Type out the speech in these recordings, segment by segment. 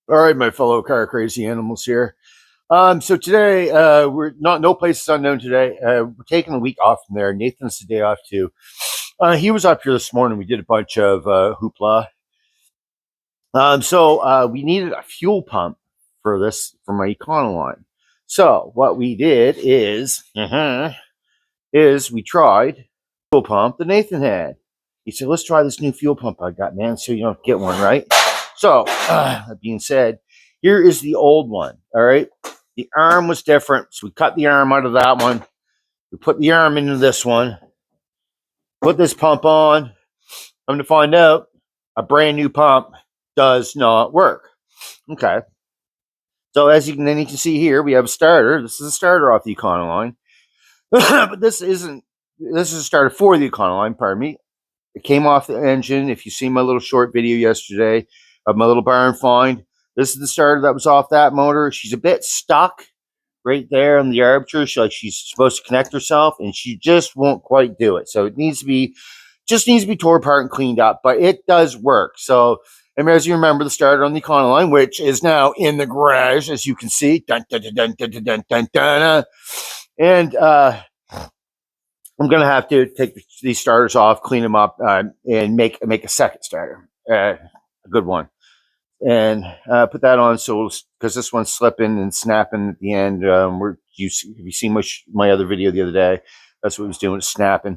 All right, my fellow car crazy animals here. So today, we're not no places unknown today. We're taking a week off from there. Nathan's the day off too. He was up here this morning. We did a bunch of hoopla. So we needed a fuel pump for my Econoline. So what we did is we tried fuel pump that Nathan had. He said, "Let's try this new fuel pump I got, man. So you don't get one, right?" So that being said, here is the old one. All right, the arm was different, so we cut the arm out of that one. We put the arm into this one. Put this pump on. I'm to find out a brand new pump does not work. Okay. So as you can see here, we have a starter. This is a starter off the Econoline. But this is a starter for the Econoline, pardon me. It came off the engine. If you see my little short video yesterday of my little barn find, this is the starter that was off that motor. She's a bit stuck right there on the arbiter. She's supposed to connect herself, and she just won't quite do it. So it needs to be tore apart and cleaned up, but it does work. So, and as you remember, the starter on the Econoline, which is now in the garage, as you can see, dun, dun, dun, dun, dun, dun, dun, dun, and I'm gonna have to take these starters off, clean them up, and make a second starter, a good one, and put that on. So because this one's slipping and snapping at the end, have you seen my other video the other day? That's what it was doing, snapping,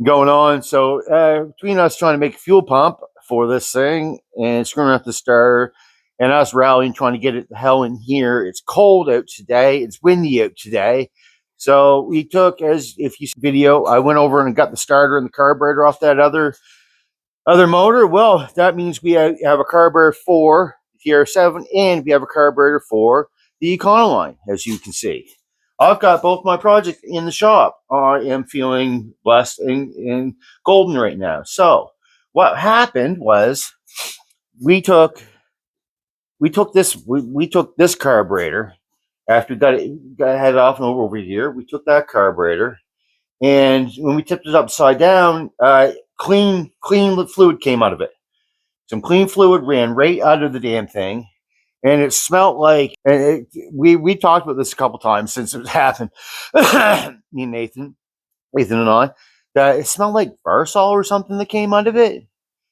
going on. So between us trying to make a fuel pump for this thing and screwing up the starter, and us rallying trying to get it the hell in here. It's cold out today. It's windy out today. So we took, as if you see the video, I went over and got the starter and the carburetor off that other motor. Well, that means we have a carburetor for the TR7 and we have a carburetor for the Econoline, as you can see. I've got both my projects in the shop. I am feeling blessed and golden right now. So what happened was we took this carburetor. After we had it off and over here, we took that carburetor, and when we tipped it upside down, clean fluid came out of it. Some clean fluid ran right out of the damn thing, and it smelled like. And we talked about this a couple times since it happened. Me and Nathan and I, that it smelled like Varsol or something that came out of it.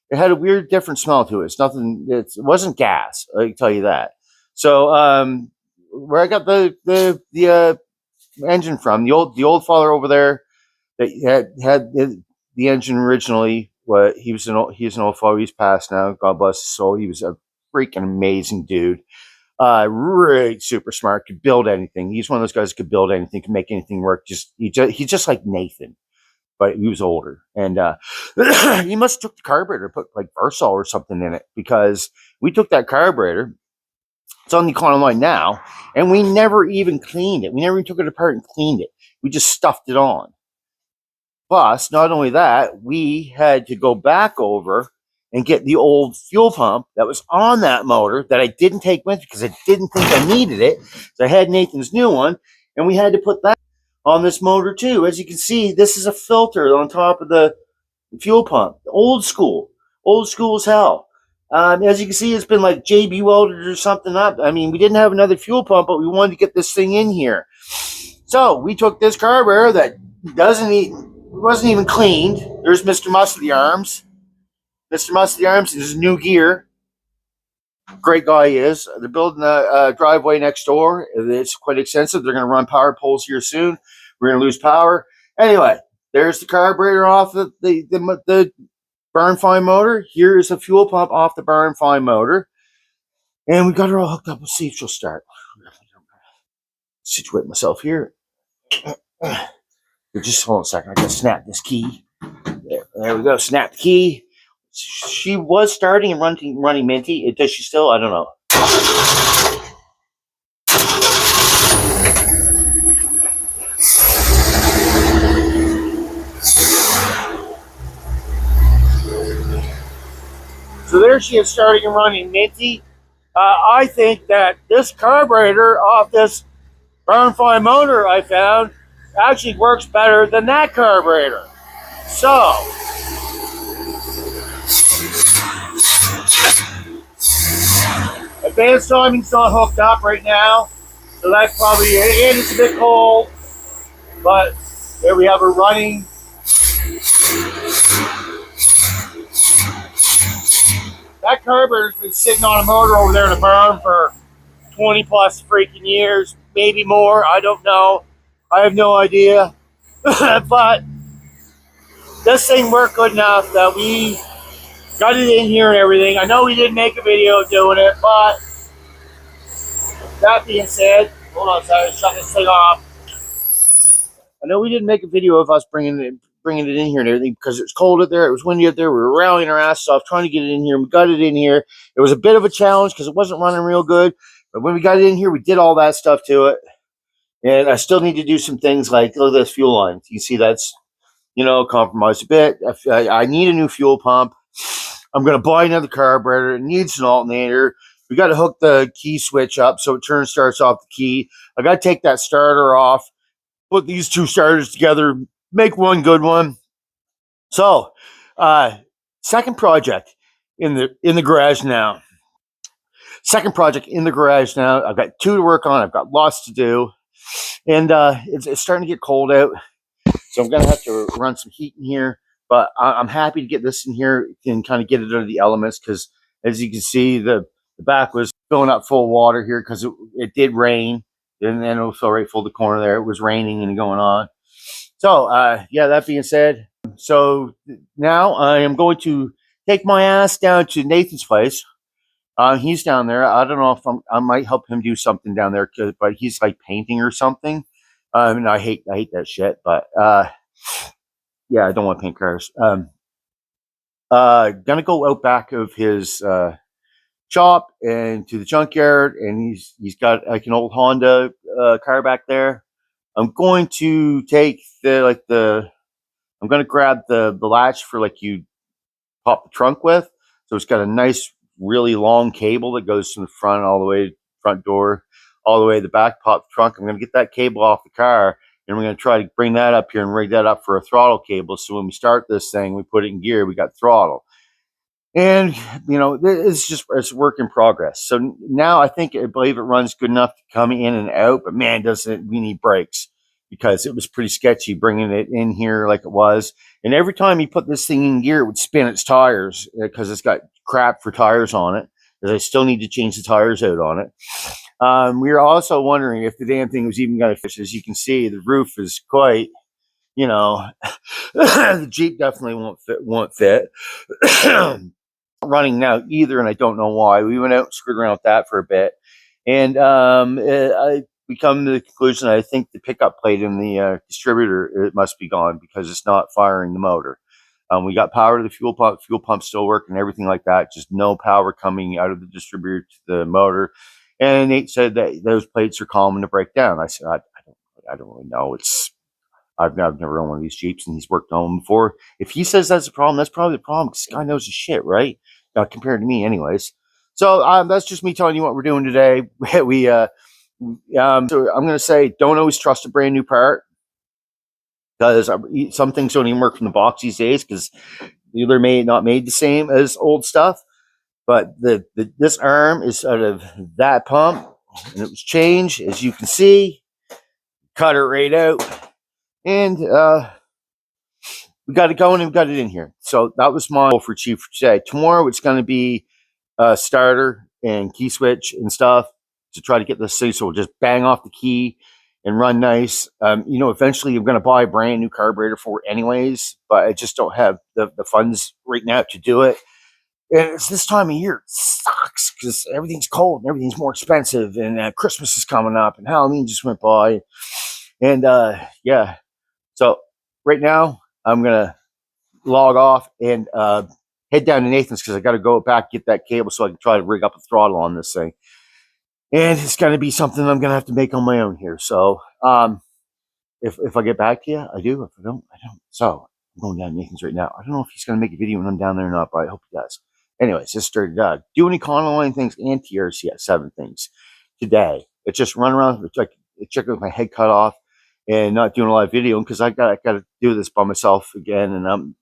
It had a weird, different smell to it. It's nothing. It wasn't gas. I can tell you that. So, where I got the engine from, the old father over there that had the engine originally. He's an old father. He's passed now. God bless his soul. He was a freaking amazing dude. Really super smart. Could build anything. He's one of those guys who could build anything, could make anything work. He's just like Nathan, but he was older, and he must have took the carburetor, put like Versol or something in it, because we took that carburetor. It's on the Econoline now, and we never even cleaned it. We never even took it apart and cleaned it. We just stuffed it on. Plus, not only that, we had to go back over and get the old fuel pump that was on that motor that I didn't take with me because I didn't think I needed it. So I had Nathan's new one, and we had to put that on this motor too. As you can see, this is a filter on top of the fuel pump. Old school as hell. As you can see, it's been like JB welded or something up. I mean, we didn't have another fuel pump, but we wanted to get this thing in here. So we took this carburetor that wasn't even cleaned. There's Mr. Muscly Arms. Mr. Muscly Arms is new gear. Great guy he is. They're building a driveway next door. It's quite extensive. They're going to run power poles here soon. We're going to lose power. Anyway, there's the carburetor off the Barn Find motor. Here is a fuel pump off the Barn Find motor. And we got her all hooked up. Let's see if she'll start. Situate myself here. Just hold on a second. I gotta snap this key. There we go. Snap the key. She was starting and running Minty. Does she still? I don't know. So there she is, starting and running Minty. I think that this carburetor off this Barn Find motor I found actually works better than that carburetor. So, Advanced timing's not hooked up right now, so that's probably it. And it's a bit cold, but there we have her running. That carburetor's been sitting on a motor over there in the barn for 20 plus freaking years, maybe more. I don't know. I have no idea. But this thing worked good enough that we got it in here and everything. I know we didn't make a video doing it, but that being said, hold on, sorry, shut this thing off. I know we didn't make a video of us bringing it in here and everything because it was cold out there, it was windy out there, we were rallying our asses off trying to get it in here, and we got it in here. It was a bit of a challenge because it wasn't running real good, but when we got it in here, we did all that stuff to it. And I still need to do some things like, look at this fuel line. You see that's, compromised a bit. I need a new fuel pump. I'm going to buy another carburetor. It needs an alternator. We got to hook the key switch up so it starts off the key. I got to take that starter off, put these two starters together, make one good one. So, second project in the garage now. Second project in the garage now. I've got 2 to work on. I've got lots to do. And it's starting to get cold out, so I'm going to have to run some heat in here. But I'm happy to get this in here and kind of get it under the elements because, as you can see, the back was filling up full of water here because it did rain. And then it was right full of the corner there. It was raining and going on. So, yeah, that being said, so now I am going to take my ass down to Nathan's place. He's down there. I don't know if I might help him do something down there, but he's like painting or something. And I hate that shit. But yeah, I don't want to paint cars. Gonna go out back of his shop and to the junkyard, and he's got like an old Honda car back there. I'm going to take I'm going to grab the latch for like you pop the trunk with. So it's got a nice, really long cable that goes from the front all the way front door, all the way to the back, pop the trunk. I'm going to get that cable off the car, and we're going to try to bring that up here and rig that up for a throttle cable. So when we start this thing, we put it in gear, we got throttle. And, it's work in progress. So now I believe it runs good enough to come in and out, but man, we need brakes because it was pretty sketchy bringing it in here like it was. And every time you put this thing in gear, it would spin its tires because it's got crap for tires on it, because I still need to change the tires out on it. We were also wondering if the damn thing was even going to fit. As you can see, the roof is quite, the Jeep definitely won't fit. Running now either, and I don't know why. We went out and screwed around with that for a bit, and we come to the conclusion that I think the pickup plate in the distributor, it must be gone because it's not firing the motor. We got power to the fuel pump still working, everything like that, just no power coming out of the distributor to the motor. And Nate said that those plates are common to break down. I said, I don't really know. I've never owned one of these Jeeps, and he's worked on them before. If he says that's a problem, that's probably the problem, because this guy knows his shit, right? Compared to me, anyways. So that's just me telling you what we're doing today. So I'm going to say, don't always trust a brand new part, because some things don't even work from the box these days, because they're not made the same as old stuff. But this arm is out of that pump, and it was changed, as you can see. Cut it right out. And we got it going, and we got it in here. So that was my goal for Chief for today. Tomorrow it's going to be starter and key switch and stuff to try to get this thing so we'll just bang off the key and run nice. Eventually I'm going to buy a brand new carburetor for it anyways, but I just don't have the funds right now to do it. And it's this time of year. It sucks because everything's cold and everything's more expensive, and Christmas is coming up and Halloween just went by. And yeah. So right now, I'm going to log off and head down to Nathan's because I got to go back, get that cable so I can try to rig up a throttle on this thing. And it's going to be something I'm going to have to make on my own here. So if I get back to you, I do. If I don't, I don't. So I'm going down to Nathan's right now. I don't know if he's going to make a video when I'm down there or not, but I hope he does. Anyways, just started doing Econoline things and TRC7 things today. It's just run around, check with my head cut off, and not doing a lot of video because I got to do this by myself again, and I'm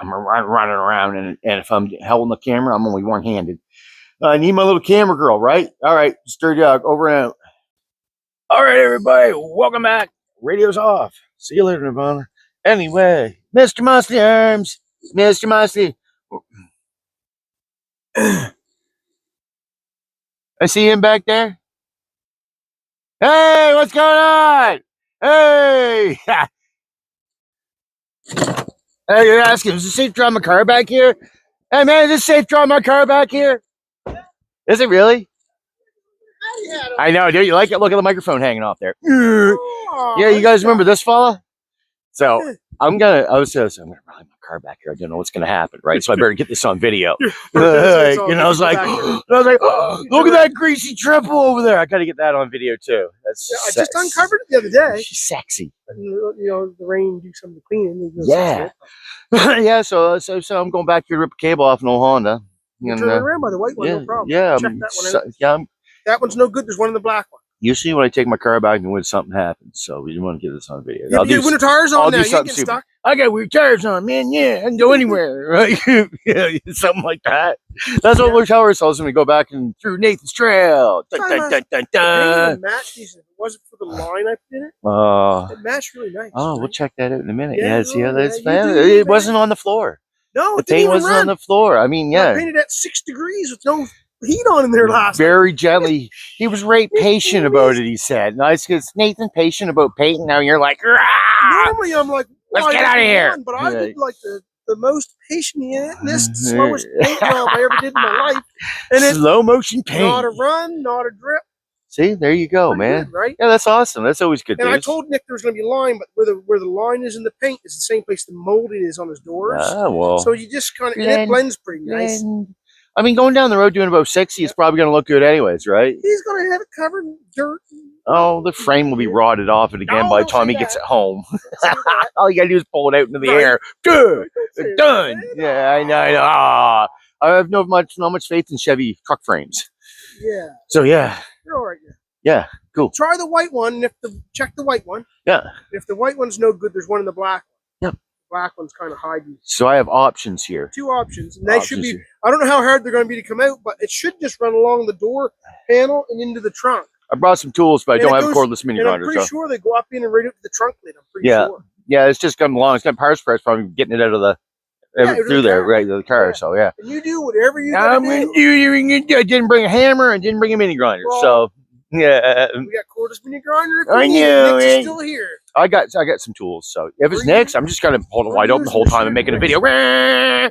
running around, and if I'm holding the camera, I'm only one-handed. I need my little camera girl, right? All right, Sturdy Dog, over and out. All right, everybody, welcome back. Radio's off. See you later, Nirvana. Anyway, Mr. Musty Arms, Mr. Musty. I see him back there. Hey, what's going on? Hey, hey, you're asking, is it safe to drive my car back here? Hey, man, is it safe to drive my car back here? Is it really? I know, dude. You like it? Look at the microphone hanging off there. Yeah, you guys remember this fella? So I'm gonna ride my car back here. I don't know what's gonna happen, right? So I better get this on video. And I was like, look at that greasy triple over there. I gotta get that on video too. That's I just uncovered it the other day. She's sexy. You know, the rain do some of the cleaning. Yeah. Yeah. So I'm going back here to rip a cable off an old Honda. And, turn around by the white one, yeah, no problem. Yeah. Check that one out. That one's no good. There's one in the black one. Usually when I take my car back and when something happens, so we didn't want to get this on video. Yeah, you winter tires on now. You get stuck. I got weird tires on, man. Yeah, I can go anywhere, right? Yeah, something like that. That's what we're telling ourselves when we go back and through Nathan's Trail. Dun, dun, dun, dun, dun. It matched, if it wasn't for the line I put in it, it matched really nice. Oh, right? We'll check that out in a minute. Yeah, see how that's it wasn't on the floor. No, the paint wasn't on the floor. I mean, yeah. I painted at 6 degrees with no heat on in there last very gently. He was very patient about it, he said. Nice, because Nathan patient about painting. Now you're like, rah! Normally I'm like, let's get out of here. But I did like the most patient-ness, slowest paint job I ever did in my life. And it's slow motion paint. Not a run, not a drip. See, there you go, man. Good, right? Yeah, that's awesome. That's always good. And I told Nick there was going to be a line, but where the line is in the paint is the same place the molding is on his doors. Ah, well. So you just kind of, and it blends pretty nice. I mean, going down the road doing about 60 is probably going to look good anyways, right? He's going to have it covered in dirt. Oh, the frame will be rotted off it again by the time he gets it home. All you got to do is pull it out into the air. Good. Done. Yeah, I know. I have not much faith in Chevy truck frames. Yeah. So, yeah. You're all right. Yeah, cool. Try the white one. And check the white one. Yeah. If the white one's no good, there's one in the black one. Yep. Black one's kind of hiding. So I have options here. 2 options. And they should be, I don't know how hard they're going to be to come out, but it should just run along the door panel and into the trunk. I brought some tools, but I don't have a cordless mini grinder. I'm pretty sure they go up in and right up to the trunk lid. I'm pretty sure. Yeah, it's just coming along. It's got power suppress from getting it out of the through there, right, the car. So yeah. And you do whatever you do. I didn't bring a hammer and didn't bring a mini grinder. Well, so yeah. We got cordless mini grinder. I know. Nick's still here. I got some tools. So if it's Nick's, I'm just gonna hold it wide open the whole time and making a video. Thanks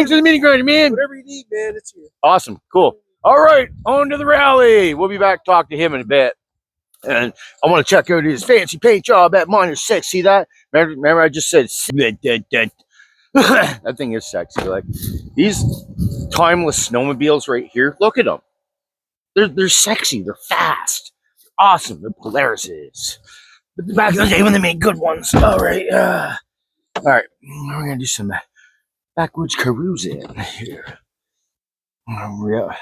for the mini grinder, man. Whatever you need, man, it's here. Awesome, cool. All right, on to the rally. We'll be back to talk to him in a bit. And I want to check out his fancy paint job at -6. See that? Remember I just said that thing is sexy. Like these timeless snowmobiles right here. Look at them. They're sexy. They're fast. They're awesome. They're Polarises. But back in the day when they made good ones. All right. All right. We're gonna do some backwoods carousing here. Yeah.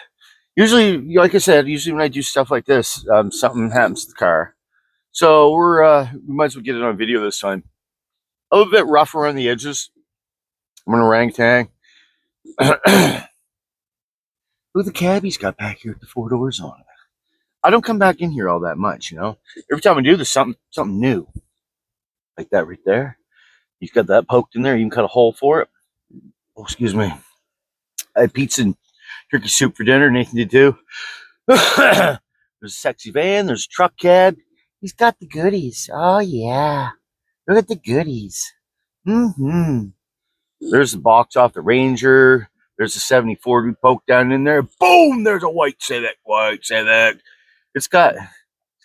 Usually, like I said, when I do stuff like this, something happens to the car. So we might as well get it on video this time. A little bit rough around the edges. I'm gonna orangutan. Look, the cabbie's got back here with the 4 doors on it. I don't come back in here all that much, you know. Every time I do, there's something new, like that right there. He's got that poked in there. You can cut a hole for it. Oh, excuse me. I had pizza and turkey soup for dinner. Nathan did too. There's a sexy van. There's a truck cab. He's got the goodies. Oh yeah, look at the goodies. There's the box off the Ranger. There's a 74 we poked down in there. Boom! There's a white Civic. It's got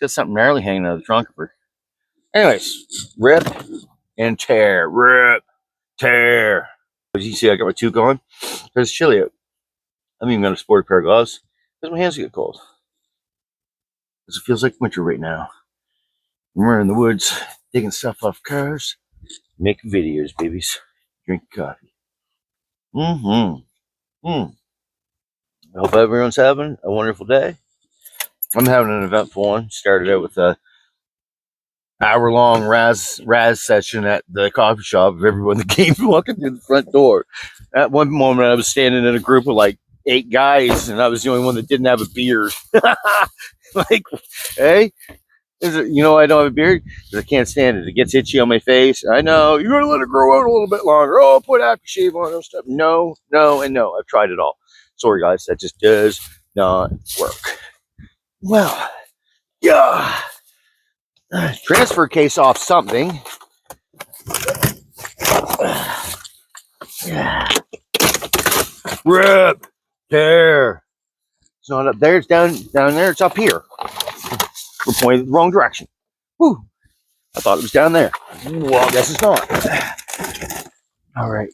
something gnarly hanging out of the trunk of her. Anyways, rip and tear. Rip, tear. As you see, I got my toque on. There's chilly out. I'm even going to sport a pair of gloves because my hands get cold. Because it feels like winter right now. We're in the woods digging stuff off cars, making videos, babies. Drink coffee. I hope everyone's having a wonderful day. I'm having an eventful one. Started out with a hour-long Raz session at the coffee shop of everyone that came walking through the front door. At one moment, I was standing in a group of like 8 guys, and I was the only one that didn't have a beard. Like, hey, I don't have a beard because I can't stand it. It gets itchy on my face. I know. You gotta let it grow out a little bit longer. Oh, put aftershave on and stuff. No, no, and no. I've tried it all. Sorry, guys. That just does not work. Well, yeah. Transfer case off something. Rip. There. It's not up there. It's down there. It's up here. We're pointing the wrong direction. Whew. I thought it was down there. Well, I guess it's not. All right.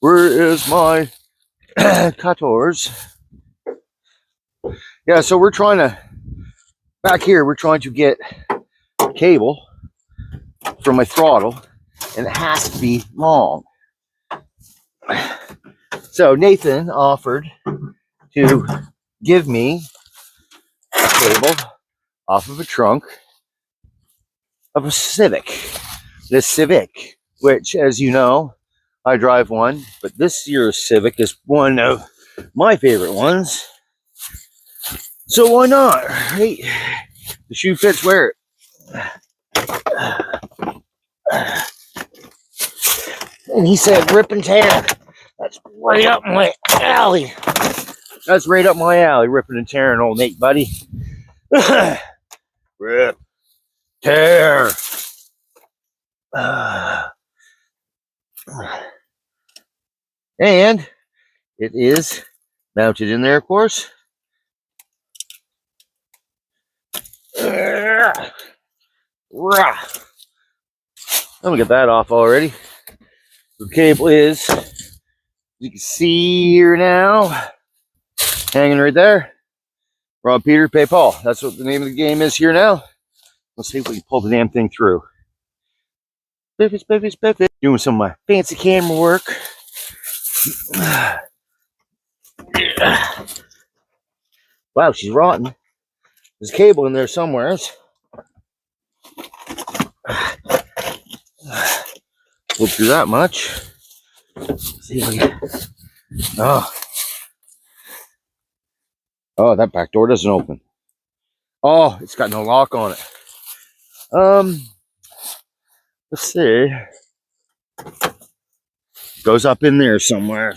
Where is my cutters? Yeah, so we're trying to, back here, we're trying to get cable from my throttle, and it has to be long. So Nathan offered to give me a cable off of a trunk of a Civic. This Civic, which, as you know, I drive one, but this year's Civic is one of my favorite ones. So why not, right? The shoe fits, wear it. And he said, rip and tear. That's right up my alley. That's right up my alley, ripping and tearing, old Nate, buddy. Rip, tear. And it is mounted in there, of course. Let me get that off already. The cable is, as you can see here now, hanging right there. Rob Peter, pay Paul. That's what the name of the game is here now. Let's see if we can pull the damn thing through. Spiffy. Doing some of my fancy camera work. Wow, she's rotten. There's a cable in there somewhere. Look through that much. Let's see if we can. Oh, that back door doesn't open. Oh, it's got no lock on it. Let's see. Goes up in there somewhere.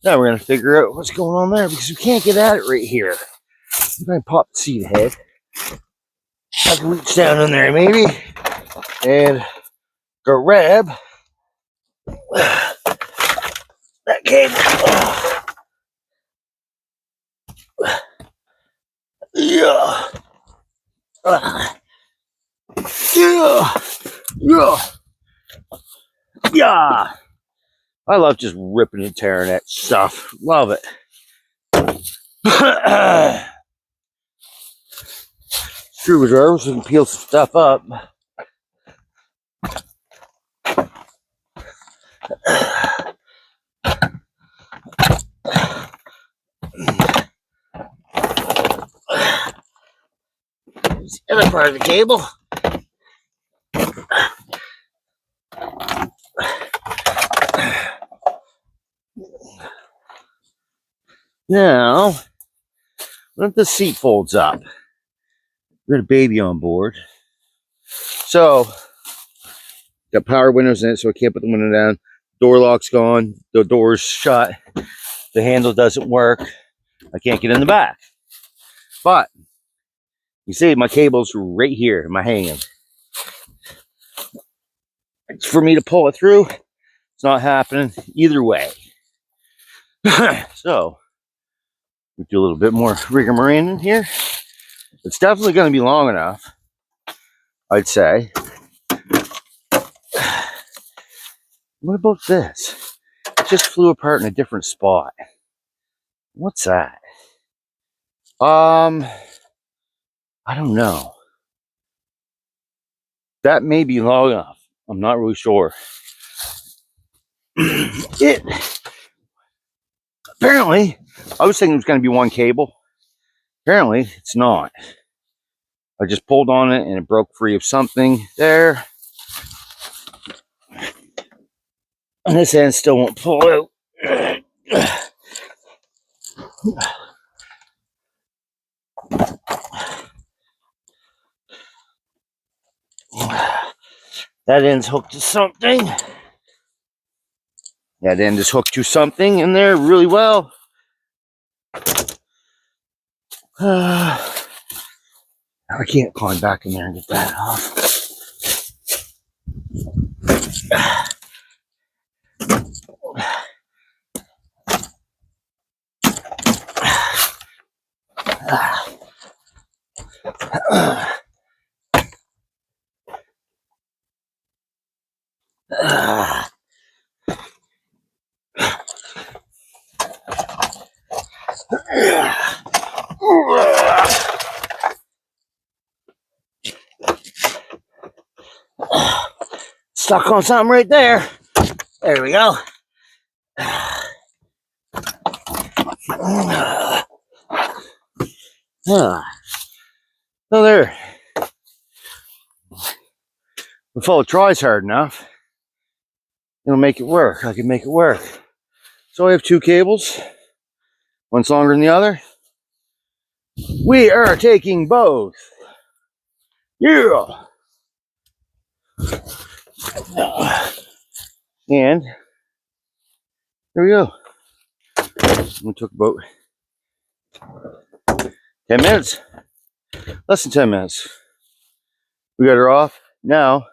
Now we're gonna figure out what's going on there because we can't get at it right here. I'm gonna pop the seat ahead. I can reach down in there maybe and grab that cable. Yeah. Yeah. I love just ripping and tearing that stuff. Love it. Screwdriver so we can peel some stuff up. Here's the other part of the cable. Now, let the seat folds up. We got a baby on board. So, got power windows in it, so I can't put the window down. Door lock's gone. The door's shut. The handle doesn't work. I can't get in the back. But, you see, my cable's right here in my hand. It's for me to pull it through. It's not happening either way. So, we do a little bit more rigmarole in here. It's definitely going to be long enough, I'd say. What about this? It just flew apart in a different spot. What's that? I don't know. That may be long enough. I'm not really sure. Apparently, I was thinking it was going to be one cable. Apparently, it's not. I just pulled on it and it broke free of something there. And this end still won't pull out. That end's hooked to something. That end is hooked to something in there really well. I can't climb back in there and get that off. Stuck on something right there. There we go. So there. If all tries hard enough, it'll make it work. I can make it work. So I have two cables. One's longer than the other. We are taking both. Yeah. And there we go. We took about 10 minutes. Less than 10 minutes. We got her off. Now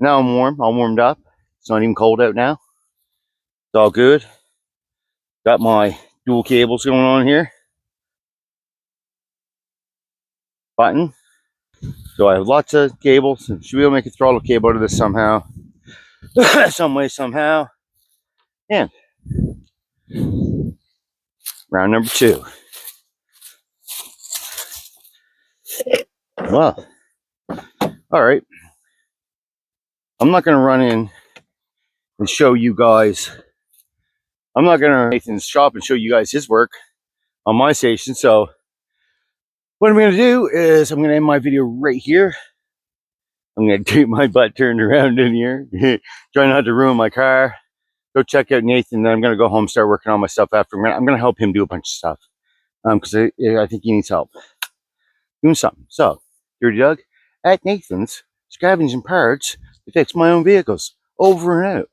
I'm warm. All warmed up. It's not even cold out now. It's all good. Got my dual cables going on here. Button. So I have lots of cables. Should be able to make a throttle cable out of this somehow. Some way, somehow. And round number 2. Well, all right. I'm not going to run in and show you guys. I'm not going to Nathan's shop and show you guys his work on my station. So what I'm going to do is I'm going to end my video right here. I'm going to keep my butt turned around in here. Try not to ruin my car. Go check out Nathan. Then I'm going to go home, start working on my stuff after. I'm going to help him do a bunch of stuff. Because I think he needs help doing something. So, Dirty Doug at Nathan's Scavenging Parts to fix my own vehicles. Over and out.